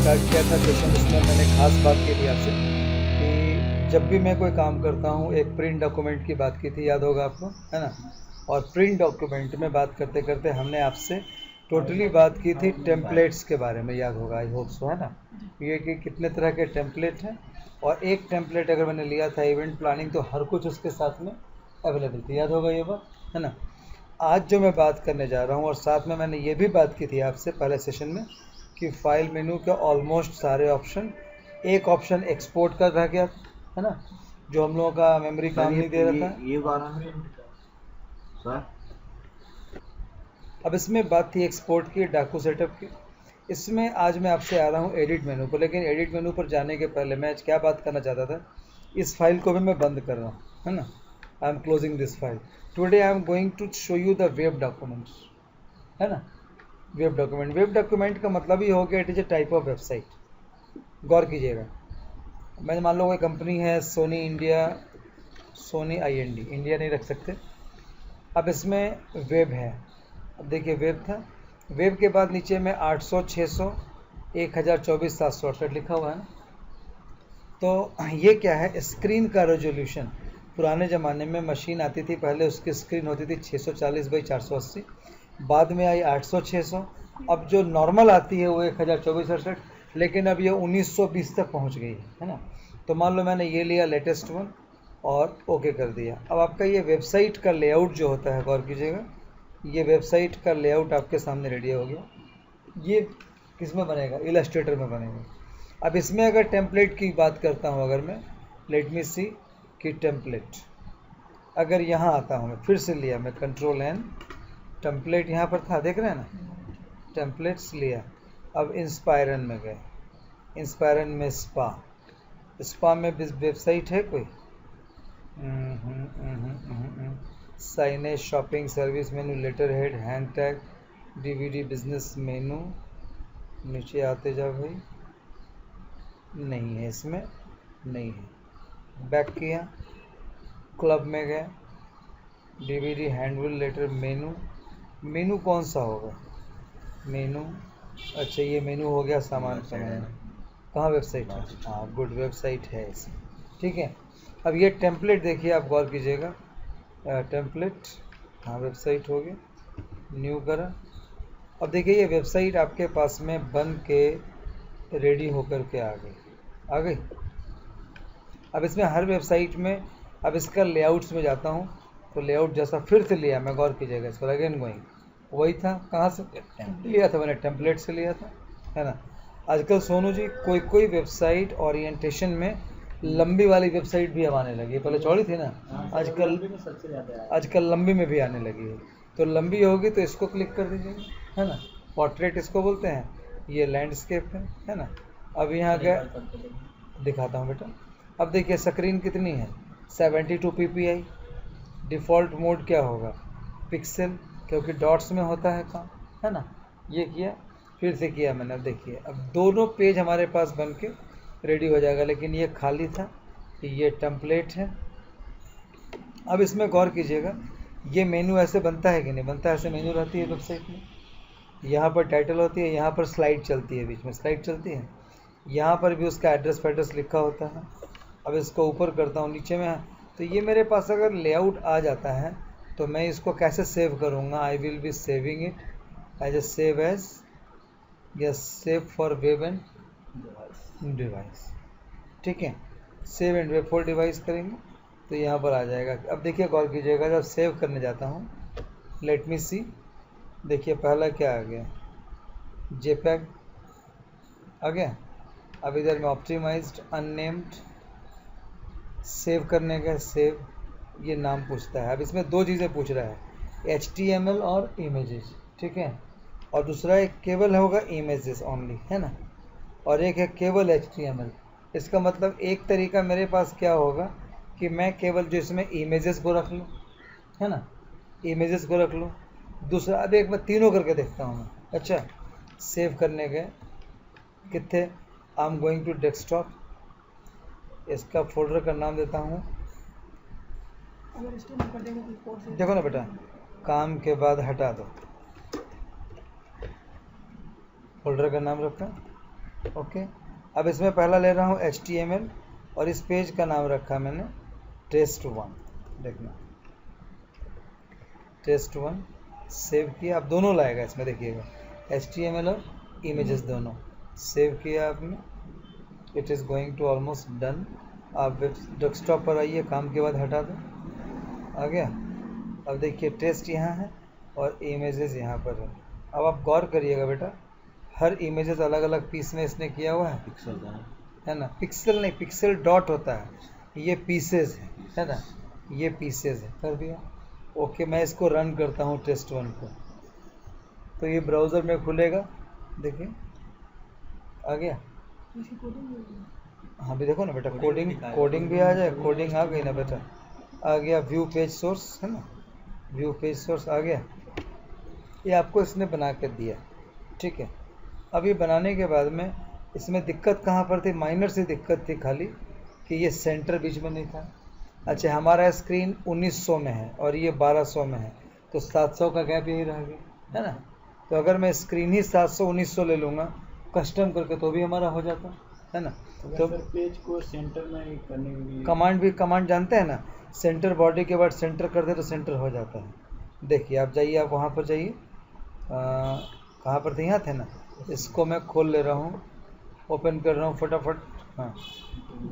Start किया था session, उसमें मैंने खास बात की थी आपसे कि जब भी मैं कोई काम करता हूँ एक प्रिंट डॉक्यूमेंट की बात की थी, याद होगा आपको, है ना। और प्रिंट डॉक्यूमेंट में बात करते करते हमने आपसे टोटली बात की थी टेम्पलेट्स के बारे में, याद होगा, आई होप सो, है ना। ये कि कितने तरह के टेम्पलेट हैं, और एक टेम्पलेट अगर मैंने लिया था इवेंट प्लानिंग तो हर कुछ उसके साथ में अवेलेबल थी, याद होगा ये बात, है ना। आज जो मैं बात करने जा रहा हूँ, और साथ में मैंने ये भी बात की थी आपसे पहले सेशन में कि फाइल मेनू के ऑलमोस्ट सारे ऑप्शन, एक ऑप्शन एक्सपोर्ट का रह गया, है ना, जो हम लोगों का मेमोरी काम नहीं दे रहा था। ये बारह है सर। अब इसमें बात थी एक्सपोर्ट की, डाकू सेटअप की। इसमें आज मैं आपसे आ रहा हूँ एडिट मेनू पर, लेकिन एडिट मेनू पर जाने के पहले मैं आज क्या बात करना चाहता था, इस फाइल को भी मैं बंद कर रहा हूँ, है ना। I am closing this file. Today I am going to show you the web documents, है ना। वेब डॉक्यूमेंट का मतलब ही हो गया it is a type of website. गौर कीजिएगा, मैंने मान लो कोई कंपनी है Sony India, Sony IND, India नहीं रख सकते। अब इसमें वेब है, अब देखिए वेब था, वेब के बाद नीचे में 800, 600, 1024, 768 लिखा हुआ है ना। तो ये क्या है, स्क्रीन का रेजोल्यूशन। पुराने ज़माने में मशीन आती थी पहले, उसकी स्क्रीन होती थी 640 बाई 480, बाद में आई 800, 600, अब जो नॉर्मल आती है वो 1024, 68, लेकिन अब ये 1920 तक पहुंच गई है ना। तो मान लो मैंने ये लिया लेटेस्ट वन और ओके कर दिया। अब आपका ये वेबसाइट का लेआउट जो होता है, गौर कीजिएगा, ये वेबसाइट का लेआउट आपके सामने रेडी हो गया। ये किस में बनेगा, इलस्ट्रेटर में बनेगा। अब इसमें अगर टेम्पलेट की बात करता हूँ, अगर मैं, लेट मी सी कि टेम्पलेट, अगर यहाँ आता हूँ मैं, फिर से लिया मैं Ctrl+N, टेम्पलेट यहाँ पर था, देख रहे हैं ना, टेम्पलेट्स लिया। अब इंस्पायरन में गए, इंस्पायरन में स्पा, स्पा में वेबसाइट है कोई, signage, shopping, service menu, letter head, hand tag, DVD, business menu, नीचे आते जाओ भाई, नहीं है इसमें, नहीं है। बैक किया, क्लब में गए, DVD, handbill, letter, menu, menu कौन सा होगा, मेनू, अच्छा ये मेनू हो गया सामान का मेनू, कहाँ वेबसाइट है, हाँ गुड, वेबसाइट है इसमें, ठीक है। अब ये टेम्पलेट देखिए, आप गौर कीजिएगा, टेम्पलेट, हाँ वेबसाइट हो गया, न्यू करा। अब देखिए ये वेबसाइट आपके पास में बन के रेडी होकर के आ गई। अब इसमें हर वेबसाइट में, अब इसका लेआउट्स में जाता हूँ तो लेआउट जैसा फिर से लिया मैं, गौर कीजिएगा इस पर, अगेन गोइंग, वही था, कहाँ से लिया था मैंने, टेम्पलेट से लिया था, है ना। आजकल सोनू जी कोई कोई वेबसाइट ओरिएंटेशन में लंबी वाली वेबसाइट भी अब आने लगी है, पहले चौड़ी थी ना, आजकल लंबी में भी आने लगी है। तो लंबी होगी तो इसको क्लिक कर दीजिएगा, है ना, पोर्ट्रेट इसको बोलते हैं, ये लैंडस्केप है ना। अब यहाँ गया, दिखाता हूँ बेटा। अब देखिए स्क्रीन कितनी है, 72 ppi, डिफ़ॉल्ट मोड क्या होगा, पिक्सल, क्योंकि डॉट्स में होता है काम, है ना। ये किया, फिर से किया मैंने, अब देखिए अब दोनों पेज हमारे पास बन के रेडी हो जाएगा, लेकिन ये खाली था, ये टेम्पलेट है। अब इसमें गौर कीजिएगा, ये मेनू ऐसे बनता है कि नहीं बनता, ऐसे मेनू रहती है वेबसाइट में, यहाँ पर टाइटल होती है, यहाँ पर स्लाइड चलती है, बीच में स्लाइड चलती है, यहाँ पर भी उसका एड्रेस फैड्रेस लिखा होता है। अब इसको ऊपर करता हूँ, नीचे में, तो ये मेरे पास अगर लेआउट आ जाता है तो मैं इसको कैसे सेव करूँगा, I will be saving it as a save as, yes, save for web and device, ठीक है, save and web for device करेंगे तो यहाँ पर आ जाएगा। अब देखिए गौर कीजिएगा, जब सेव करने जाता हूँ, लेट मी सी, देखिए पहला क्या आ गया, JPEG आ गया। अब इधर में ऑप्टिमाइज्ड, अननेम्ड, सेव करने का सेव, ये नाम पूछता है। अब इसमें दो चीज़ें पूछ रहा है, HTML और इमेजेस, ठीक है, और दूसरा एक केवल होगा इमेजेस ओनली, है ना, और एक है केवल HTML। इसका मतलब एक तरीका मेरे पास क्या होगा कि मैं केवल जो इसमें इमेजेस को रख लूँ, है ना, इमेजेस को रख लूँ। दूसरा, अब एक मैं तीनों करके देखता हूँ मैं, अच्छा, सेव करने गए, कितने, I am going to desktop, इसका फोल्डर का नाम देता हूँ, देखो ना बेटा, काम के बाद हटा दो, फोल्डर का नाम रखा ओके, अब इसमें पहला ले रहा हूँ HTML और इस पेज का नाम रखा मैंने test1। देखना test1 सेव किया। अब दोनों लाएगा इसमें, देखिएगा HTML और इमेजेस दोनों सेव किया आपने। It is going to almost done. आप डेस्कटॉप पर आइए, काम के बाद हटा दो, आ गया। अब देखिए टेस्ट यहाँ है और इमेजेस यहाँ पर है। अब आप गौर करिएगा बेटा, हर इमेजेस अलग अलग पीस में इसने किया हुआ है, पिक्सल है ना। पिक्सल नहीं, पिक्सल डॉट होता है, ये पीसेज है ना, ये पीसेज है। कर दिया ओके। मैं इसको रन करता हूँ test1 को, तो ये ब्राउज़र में खुलेगा, देखिए आ गया। हाँ भी देखो ना बेटा, कोडिंग भी आ जाए। कोडिंग आ गई ना बेटा, आ गया। व्यू पेज सोर्स है ना, व्यू पेज सोर्स आ गया। ये आपको इसने बना कर दिया, ठीक है। अब ये बनाने के बाद में इसमें दिक्कत कहाँ पर थी, माइनर सी दिक्कत थी खाली, कि ये सेंटर बीच में नहीं था। अच्छा, हमारा स्क्रीन 1900 में है और ये 1200 में है, तो 700 का गैप यही रह गया, है ना। तो अगर मैं स्क्रीन ही 700 1900 ले लूँगा कस्टम करके तो भी हमारा हो जाता, है ना। तो पेज को सेंटर में करने के लिए कमांड जानते हैं ना, सेंटर बॉडी के बाद सेंटर कर दे तो सेंटर हो जाता है। देखिए आप जाइए, आप वहाँ पर जाइए, कहाँ पर थे, यहाँ थे ना। इसको मैं खोल ले रहा हूँ, ओपन कर रहा हूँ फटाफट। हाँ,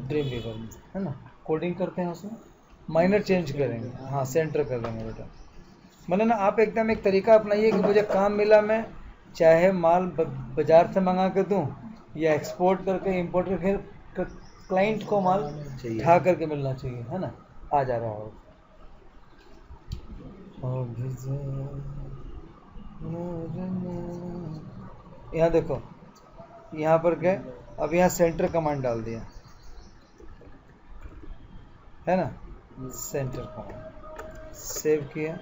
ड्रीम वीवर में है ना, कोडिंग करते हैं उसमें, माइनर चेंज करेंगे। हाँ, सेंटर कर देंगे बेटा। मैंने ना, आप एकदम एक तरीका अपनाइए कि मुझे काम मिला, मैं चाहे माल बाजार से मंगा के दूँ या एक्सपोर्ट करके इंपोर्ट करके, क्लाइंट को माल उठा करके मिलना चाहिए, है ना। आ जा रहा हो। यहाँ देखो, यहाँ पर गए, अब यहाँ सेंटर कमांड डाल दिया, है ना। सेंटर कमांड सेव किया,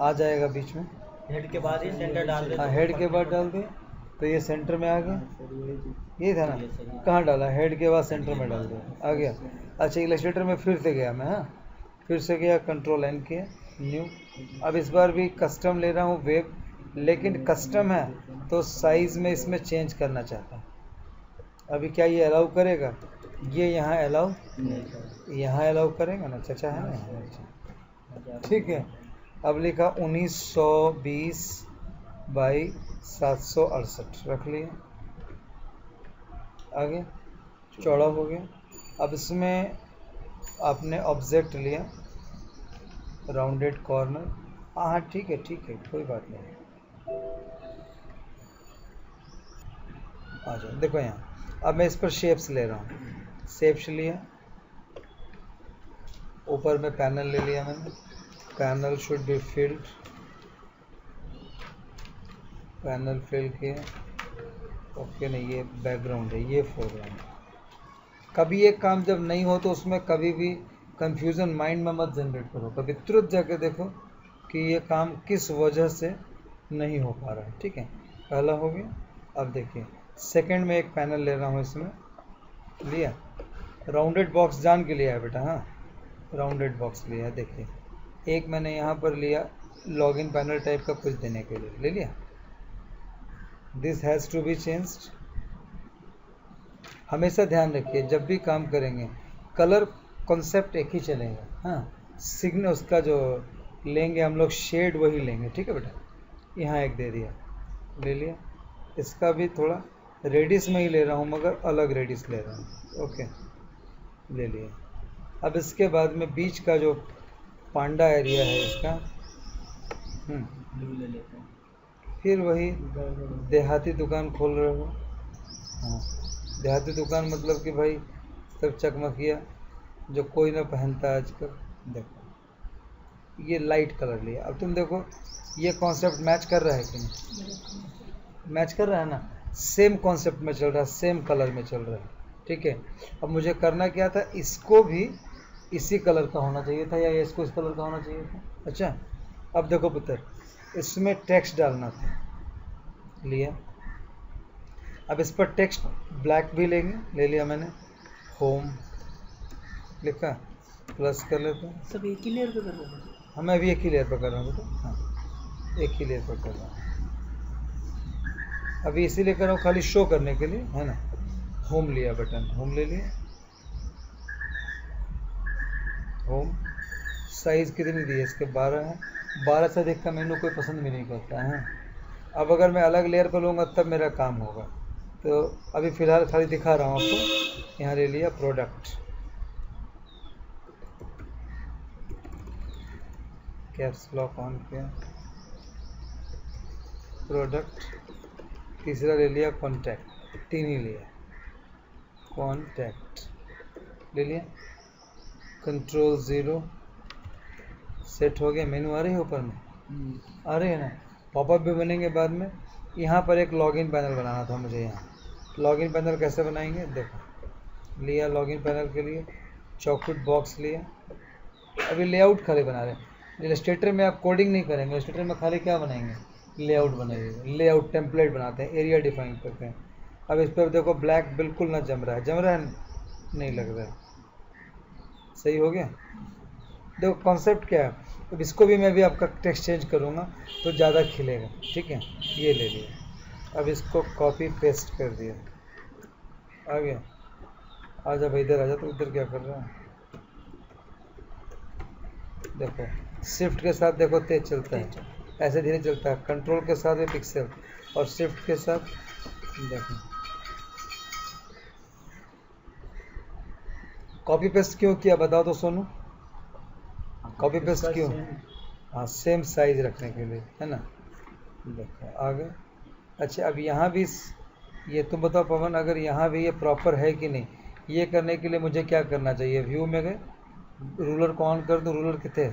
आ जाएगा बीच में। हेड के बाद ही सेंटर डाल दे। हाँ, हेड के बाद डाल दिया तो ये सेंटर में आ गया। ये था ना, कहाँ डाला, हेड के बाद सेंटर में डाल दिया, आ गया। अच्छा, इलस्ट्रेटर में फिर से गया मैं, हाँ फिर से गया, कंट्रोल N किया, न्यू। अब इस बार भी कस्टम ले रहा हूँ वेब, लेकिन कस्टम है तो साइज़ में इसमें चेंज करना चाहता हूँ। अभी क्या ये अलाउ करेगा, ये यहाँ अलाउ, यहाँ अलाउ करेगा ना, चाचा है ना, ठीक है। अब लिखा 1920 बाई 768 रख लिया, आगे चौड़ा हो गया। अब इसमें आपने ऑब्जेक्ट लिया, राउंडेड कॉर्नर, हाँ ठीक है कोई बात नहीं, आ जाओ। देखो यहाँ, अब मैं इस पर शेप्स ले रहा हूँ, शेप्स लिया, ऊपर में पैनल ले लिया मैंने, panel should be filled, panel fill किया, ओके। नहीं, ये बैकग्राउंड है, ये फोरग्राउंड। कभी एक काम जब नहीं हो तो उसमें कभी भी कंफ्यूजन माइंड में मत जनरेट करो, कभी तुरंत जाके देखो कि ये काम किस वजह से नहीं हो पा रहा है, ठीक है। पहला हो गया। अब देखिए सेकंड में एक पैनल ले रहा हूँ, इसमें लिया, राउंडेड बॉक्स जान के लिया है बेटा, हाँ राउंडेड बॉक्स लिया है। देखिए एक मैंने यहाँ पर लिया, लॉगिन पैनल टाइप का कुछ देने के लिए ले लिया। This has to be changed. हमेशा ध्यान रखिए जब भी काम करेंगे, कलर कॉन्सेप्ट एक ही चलेगा, हाँ सिग्नल उसका जो लेंगे हम लोग शेड वही लेंगे, ठीक है बेटा। यहाँ एक दे दिया, ले लिया, इसका भी थोड़ा रेडिस में ही ले रहा हूँ मगर अलग रेडिस ले रहा हूँ, ओके ले लिया। अब इसके बाद में बीच का जो पांडा एरिया है इसका, फिर वही देहाती दुकान खोल रहे हो, हाँ देहाती दुकान मतलब कि भाई सब चकमकिया जो कोई ना पहनता है आजकल। देखो ये लाइट कलर लिया। अब तुम देखो ये कॉन्सेप्ट मैच कर रहा है कि नहीं, मैच कर रहा है ना, सेम कॉन्सेप्ट में चल रहा है, सेम कलर में चल रहा है, ठीक है। अब मुझे करना क्या था, इसको भी इसी कलर का होना चाहिए था या इसको इस कलर का होना चाहिए था। अच्छा अब देखो पुत्र, इसमें टेक्स्ट डालना था, लिया। अब इस पर टेक्स्ट ब्लैक भी लेंगे, ले लिया मैंने, होम लिखा, प्लस कर लेते हैं। सब एक ही लेयर पे कर रहे हैं? हाँ मैं अभी एक ही लेयर पर कर रहा हूँ बेटा, हाँ एक ही लेयर पर कर रहा हूँ, अभी इसीलिए कर रहा हूँ खाली शो करने के लिए, है ना। होम लिया, बटन होम ले लिया। होम साइज़ कितनी दी है इसके? 12 है। 12 से अधिक का मेनू कोई पसंद भी नहीं करता है। अब अगर मैं अलग लेयर पर लूँगा तब मेरा काम होगा, तो अभी फ़िलहाल खाली दिखा रहा हूँ आपको। यहाँ ले लिया प्रोडक्ट, कैप्स लॉक ऑन किया, प्रोडक्ट। तीसरा ले लिया कॉन्टैक्ट, 3 ही लिया, कॉन्टैक्ट ले लिया। कंट्रोल 0 सेट हो गया। मेनू आ रही है ऊपर में, आ रही है ना। पॉपअप भी बनेंगे बाद में। यहाँ पर एक लॉगिन पैनल बनाना था मुझे। यहाँ लॉगिन पैनल कैसे बनाएंगे देखो, लिया लॉगिन पैनल के लिए चॉकलेट बॉक्स लिया। अभी लेआउट खाली बना रहे हैं। इलस्ट्रेटर में आप कोडिंग नहीं करेंगे, इलस्ट्रेटर में खाली क्या बनाएंगे? लेआउट बनाइए। लेआउट टेम्पलेट बनाते हैं, एरिया डिफाइन करते हैं। अब इस पर देखो ब्लैक बिल्कुल ना जम रहा है, जम रहा है नहीं लग रहा है। सही हो गया। देखो कॉन्सेप्ट क्या है। अब इसको भी मैं भी आपका टेक्स्ट चेंज करूँगा तो ज़्यादा खिलेगा, ठीक है। ये ले लिया, अब इसको कॉपी पेस्ट कर दिया। आ गया, आ जा भाई इधर आ जा। तो इधर क्या कर रहा है देखो, शिफ्ट के साथ देखो तेज चलता है, ऐसे धीरे चलता है। कंट्रोल के साथ भी पिक्सल और शिफ्ट के साथ देखो। कॉपी पेस्ट क्यों किया बताओ तो सोनू? कॉपी पेस्ट क्यों? हाँ सेम साइज रखने के लिए, है ना। देखो आ गए। अच्छा अब यहाँ भी ये तुम बताओ पवन, अगर यहाँ भी ये प्रॉपर है कि नहीं, ये करने के लिए मुझे क्या करना चाहिए? व्यू में गए, रूलर को ऑन कर दो। रूलर कितने?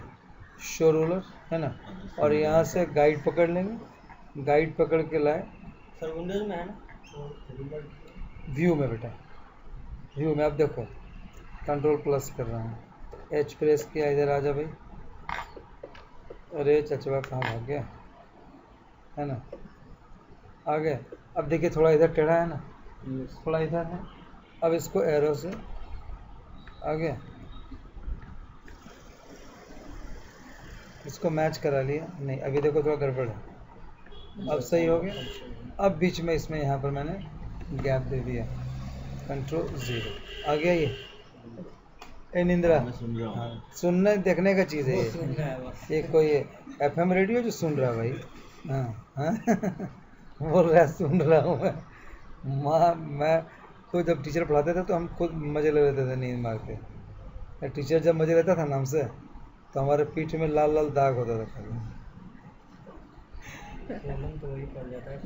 शो रूलर, है ना। और यहाँ से गाइड पकड़ लेंगे, गाइड पकड़ के लाए। सर विंडोज में है ना, व्यू में बेटा, व्यू में। अब देखो कंट्रोल प्लस कर रहा हूँ, एच प्रेस किया। इधर आ जा भाई। अरे चचवा कहाँ भाग गया, है ना। आ गए। अब देखिए थोड़ा इधर टेढ़ा है ना, थोड़ा इधर है। अब इसको एरो से आ गया, इसको मैच करा लिया। नहीं अभी देखो थोड़ा गड़बड़ है। अब सही हो गया। अब बीच में इसमें यहाँ पर मैंने गैप दे दिया, कंट्रोल 0 आ गया। ये निंद्रा हाँ, सुनने देखने का चीज़ है ये कोई FM रेडियो जो सुन रहा है भाई। हाँ बोल रहा है सुन रहा हूँ मैं खुद जब टीचर पढ़ाते थे तो हम खुद मज़े ले लेते थे नींद मार के। टीचर जब मज़े लेता था नाम से तो हमारे पीठ में लाल लाल दाग होता था।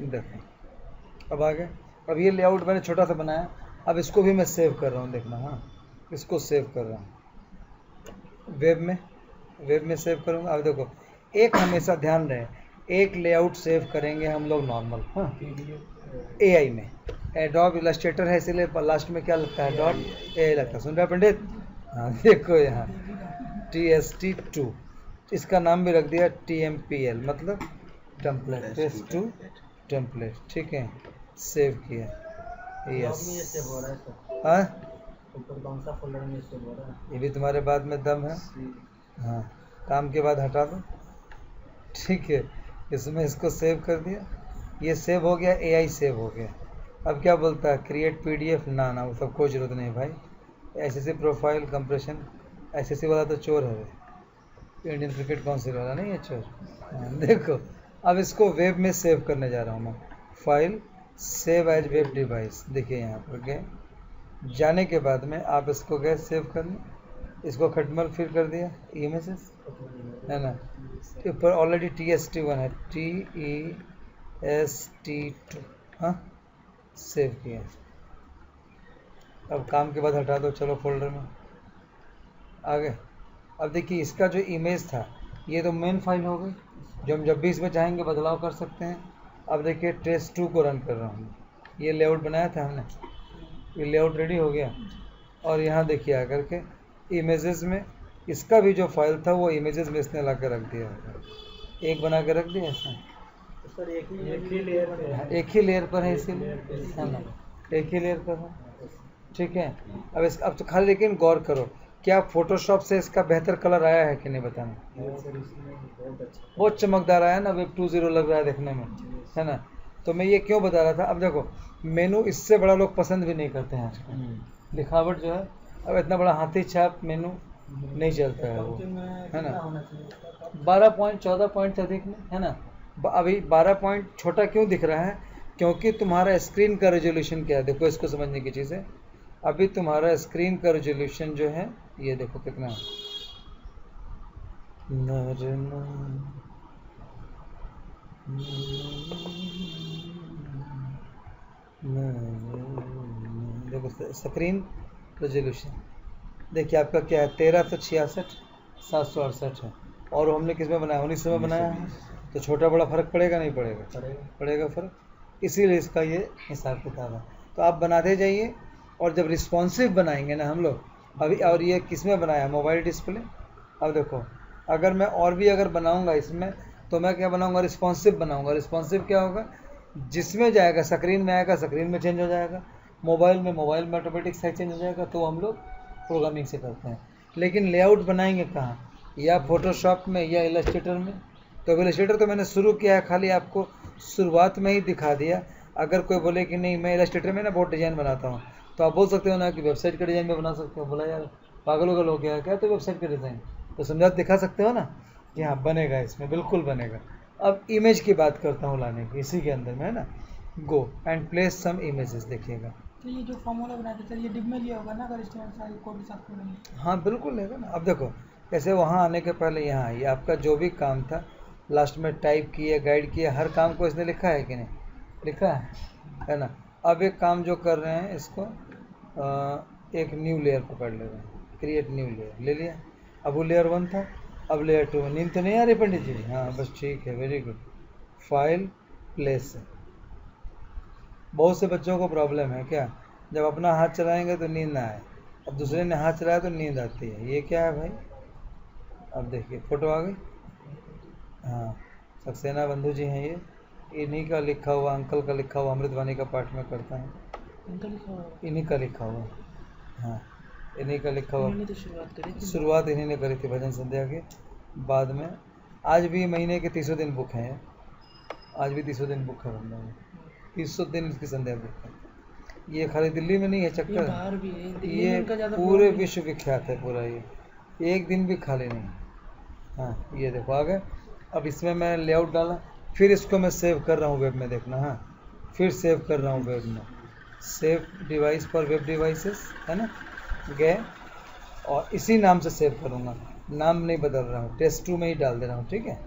देखो अब आ गए। अब ये लेआउट मैंने छोटा सा बनाया। अब इसको भी मैं सेव कर रहा हूँ, देखना। हाँ इसको सेव कर रहा हूँ वेब में सेव करूँगा। अब देखो एक हमेशा ध्यान रहे, एक लेआउट सेव करेंगे हम लोग नॉर्मल, हाँ AI में। एडोब इलस्ट्रेटर है इसीलिए लास्ट में क्या लगता है? .ai लगता है। सुन रहा पंडित? हाँ देखो यहाँ TST2, इसका नाम भी रख दिया TMPL, मतलब टेम्पलेट, TST2 टेम्पलेट, ठीक है। सेव किया, यस। हाँ ऊपर कौन सा फोल्डर में सेव हो रहा है? ये भी तुम्हारे बाद में दम है। हाँ काम के बाद हटा दो, ठीक है। इसमें इसको सेव कर दिया, ये सेव हो गया, AI सेव हो गया। अब क्या बोलता है? Create PDF। ना वो सब कोई ज़रूरत नहीं भाई। SSC प्रोफाइल कंप्रेशन, SSC वाला तो चोर है, इंडियन क्रिकेट काउंसिल वाला नहीं है चोर। हाँ, देखो अब इसको वेब में सेव करने जा रहा हूँ मैं। File save as web device, देखिए यहाँ पर गए। जाने के बाद में आप इसको गए सेव करने, इसको खटमल फिर कर दिया इमेजेस, है ना। ऊपर ऑलरेडी TST1 है, TEST2, हाँ सेव किया। अब काम के बाद हटा दो, चलो फोल्डर में आ गए। अब देखिए इसका जो इमेज था ये तो मेन फाइल हो गई, जो हम जब भी इसमें चाहेंगे बदलाव कर सकते हैं। अब देखिए टेस्ट2 को रन कर रहा हूँ। ये लेआउट बनाया था हमने, ये लेआउट रेडी हो गया। और यहाँ देखिए आकर के इमेजेस में इसका भी जो फाइल था वो इमेजेस में इसने ला कर रख दिया, एक बना के रख दिया इसने। सर एक ही लेयर पे है, एक ही लेयर पर है इसीलिए, है ना, एक ही लेयर पर है, ठीक है। अब तो खाली लेकिन गौर करो, क्या फोटोशॉप से इसका बेहतर कलर आया है कि नहीं बताना। बहुत चमकदार आया ना, वेब 2.0 लग रहा है देखने में, है ना। तो मैं ये क्यों बता रहा था, अब देखो मेनू इससे बड़ा लोग पसंद भी नहीं करते हैं आजकल। लिखावट जो है, अब इतना बड़ा हाथी छाप मेनू नहीं चलता है वो, है ना। 12 पॉइंट 14 पॉइंट से अधिक में, है ना। अभी 12 पॉइंट छोटा क्यों दिख रहा है, क्योंकि तुम्हारा स्क्रीन का रेजोल्यूशन क्या है, देखो इसको समझने की चीज़ है। अभी तुम्हारा स्क्रीन का रेजोल्यूशन जो है ये देखो कितना है, देखो स्क्रीन रेजोल्यूशन देखिए आपका क्या है, 1366 768 है। और हमने किस में बनाया, 19 में बनाया है, तो छोटा बड़ा फर्क पड़ेगा नहीं पड़ेगा, पड़ेगा फर्क, इसीलिए इसका ये हिसाब किताब है। तो आप बनाते जाइए, और जब रिस्पॉन्सिव बनाएंगे ना हम लोग, अभी और ये किस में बनाया, मोबाइल डिस्प्ले। अब देखो अगर मैं और भी अगर बनाऊंगा इसमें, तो मैं क्या बनाऊंगा, रिस्पॉन्सिव बनाऊंगा। रिस्पॉन्सिव क्या होगा, जिसमें जाएगा स्क्रीन में आएगा, स्क्रीन में चेंज हो जाएगा, मोबाइल में ऑटोमेटिक साइज चेंज हो जाएगा। तो हम लोग प्रोग्रामिंग से करते हैं। लेकिन लेआउट बनाएंगे कहाँ, या फोटोशॉप में या इलस्ट्रेटर में। तो इलस्ट्रेटर तो मैंने शुरू किया है, खाली आपको शुरुआत में ही दिखा दिया। अगर कोई बोले कि नहीं मैं इलस्ट्रेटर में ना बहुत डिज़ाइन बनाता हूँ, तो आप बोल सकते हो ना कि वेबसाइट का डिज़ाइन में बना सकते हो। बोला यार पागलों का लोग गया क्या, तो वेबसाइट का डिज़ाइन तो समझा दिखा सकते हो ना कि हाँ बनेगा, इसमें बिल्कुल बनेगा। अब इमेज की बात करता हूँ लाने की, इसी के अंदर में, है ना। Go and place some images, देखिएगा। तो ये जो फॉर्मूला बनाया था सर, ये डिब में लिया होगा ना, अगर स्टूडेंट सारे कोड साथ करेंगे। हाँ बिल्कुल लेगा ना। अब देखो कैसे वहाँ आने के पहले यहाँ ये आपका जो भी काम था लास्ट में टाइप किए, गाइड किए, हर काम को इसने लिखा है कि नहीं, लिखा है ना। अब एक काम जो कर रहे हैं, इसको एक न्यू लेयर पकड़ ले रहे हैं, क्रिएट न्यू लेयर ले लिया। अब वो लेयर 1 था, अब लेयर 2 में। नींद तो नहीं आ रही पंडित जी? हाँ बस ठीक है, वेरी गुड। फाइल प्लेस है। बहुत से बच्चों को प्रॉब्लम है क्या, जब अपना हाथ चलाएंगे तो नींद ना आए, अब दूसरे ने हाथ चलाया तो नींद आती है। ये क्या है भाई, अब देखिए फोटो आ गई। हाँ सक्सेना बंधु जी हैं ये, इन्हीं का लिखा हुआ, अंकल का लिखा हुआ, अमृतवाणी का पाठ में करता है, इन्हीं का लिखा हुआ। हाँ इन्हीं का लिखा हुआ, शुरुआत इन्हीं ने करी थी भजन संध्या के बाद में। आज भी महीने के 300 दिन बुक हैं, आज भी 300 दिन बुक है बंदा में, 300 दिन इसकी संध्या बुक है। ये खाली दिल्ली में नहीं है चक्कर, बाहर भी है, ये पूरे विश्व विख्यात है पूरा, ये एक दिन भी खाली नहीं। हाँ ये देखो आ गए। अब इसमें मैं लेआउट डाला, फिर इसको मैं सेव कर रहा हूँ वेब में, देखना। हाँ फिर सेव कर रहा हूँ वेब में, सेव डिवाइस पर वेब डिवाइसेस, है ना। गए और इसी नाम से सेव करूँगा, नाम नहीं बदल रहा हूँ, test2 में ही डाल दे रहा हूँ, ठीक है।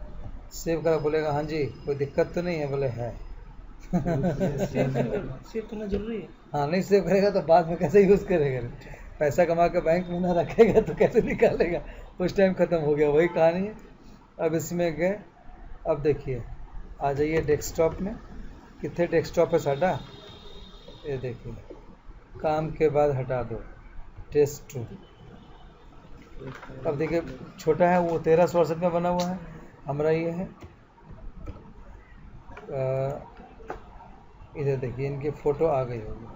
सेव करा, बोलेगा हाँ जी कोई दिक्कत तो नहीं है, बोले है। सेव करना जरूरी है। हाँ नहीं सेव करेगा तो बाद में कैसे यूज़ करेगा, पैसा कमा के बैंक में ना रखेगा तो कैसे निकालेगा, उस टाइम ख़त्म हो गया, वही कहानी है। अब इसमें गए, अब देखिए आ जाइए डेस्कटॉप में, कितने डेस्कटॉप है साडा, ये देखिए काम के बाद हटा दो test2। अब देखिए छोटा है वो 1368 में बना हुआ है, हमारा ये है। इधर देखिए इनकी फ़ोटो आ गई होगी,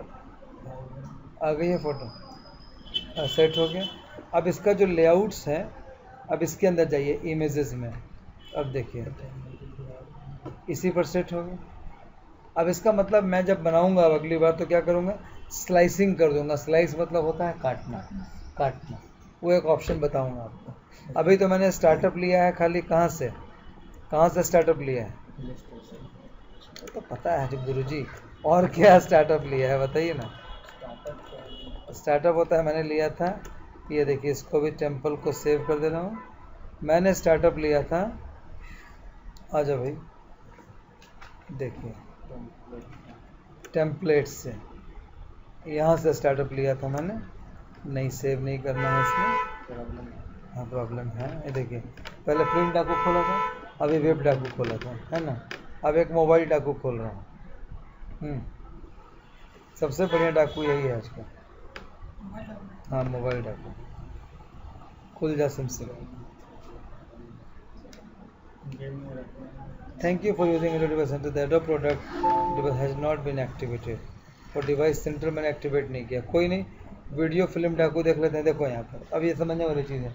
आ गई है फ़ोटो, सेट हो गया। अब इसका जो लेआउट्स है, अब इसके अंदर जाइए इमेजेस में, अब देखिए इसी पर सेट हो गया। अब इसका मतलब मैं जब बनाऊंगा अब अगली बार तो क्या करूंगा, स्लाइसिंग कर दूंगा। स्लाइस मतलब होता है काटना, काटना, वो एक ऑप्शन बताऊंगा आपको। अभी तो मैंने स्टार्टअप लिया है खाली, कहाँ से स्टार्टअप लिया है, तो पता है गुरुजी, और क्या स्टार्टअप लिया है बताइए ना। स्टार्टअप होता है, मैंने लिया था, ये देखिए इसको भी टेम्पल को सेव कर दे रहा हूँ। मैंने स्टार्टअप लिया था, आ जाओ भाई, देखिए टेम्पलेट से, यहाँ से स्टार्टअप लिया था मैंने। नहीं सेव नहीं करना है इसमें, हाँ प्रॉब्लम है। ये देखिए पहले प्रिंट डाकू खोला था, अभी वेब डाकू खोला था, है ना। अब एक मोबाइल डाकू खोल रहा हूँ। सबसे बढ़िया डाकू यही है आज का, हाँ मोबाइल डाकू। खुल जा सिमसिम। Thank you for using Hello Device Center. The Adobe product device has not been activated. और डिवाइस सेंटर मैंने एक्टिवेट नहीं किया, कोई नहीं। वीडियो फिल्म डाकू देख लेते हैं, देखो यहाँ पर। अब ये समझने वाली चीज़ है,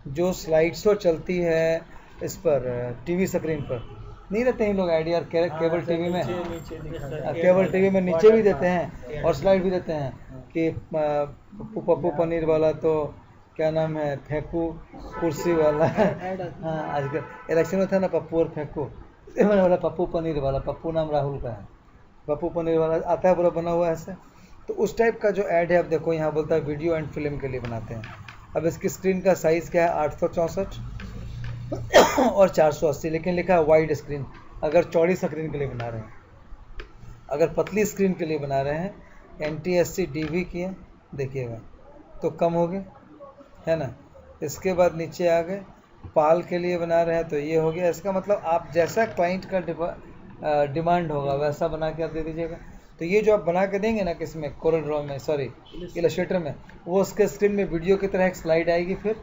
जो स्लाइड शो चलती है इस पर टीवी स्क्रीन पर, नहीं रहते हैं लोग आइडिया केबल टीवी में, नीचे दिखा केबल टीवी में नीचे भी देते हैं और स्लाइड भी देते हैं कि पप्पू पनीर वाला तो क्या नाम है, फेंकू कुर्सी वाला। हाँ, आजकल इलेक्शन में था ना पप्पू और फेंकू, मैंने बोला पप्पू पनीर वाला, पप्पू नाम राहुल का है, पप्पू पनीर वाला आता है पूरा बना हुआ है ऐसे। तो उस टाइप का जो ऐड है, अब देखो यहाँ बोलता है वीडियो एंड फिल्म के लिए बनाते हैं। अब इसकी स्क्रीन का साइज़ क्या है 864 और 480, लेकिन लिखा है वाइड स्क्रीन। अगर चौड़ी स्क्रीन के लिए बना रहे हैं, अगर पतली स्क्रीन के लिए बना रहे हैं, NTSC DV की है देखिएगा तो कम हो गए, है ना। इसके बाद नीचे आ गए, पाल के लिए बना रहे हैं तो ये हो गया। इसका मतलब आप जैसा क्लाइंट का डिमांड होगा वैसा बना के आप दे दीजिएगा। तो ये जो आप बना के देंगे ना किसमें, कोरल ड्रॉ में, सॉरी इलस्ट्रेटर में, वो उसके स्क्रीन में वीडियो की तरह एक स्लाइड आएगी, फिर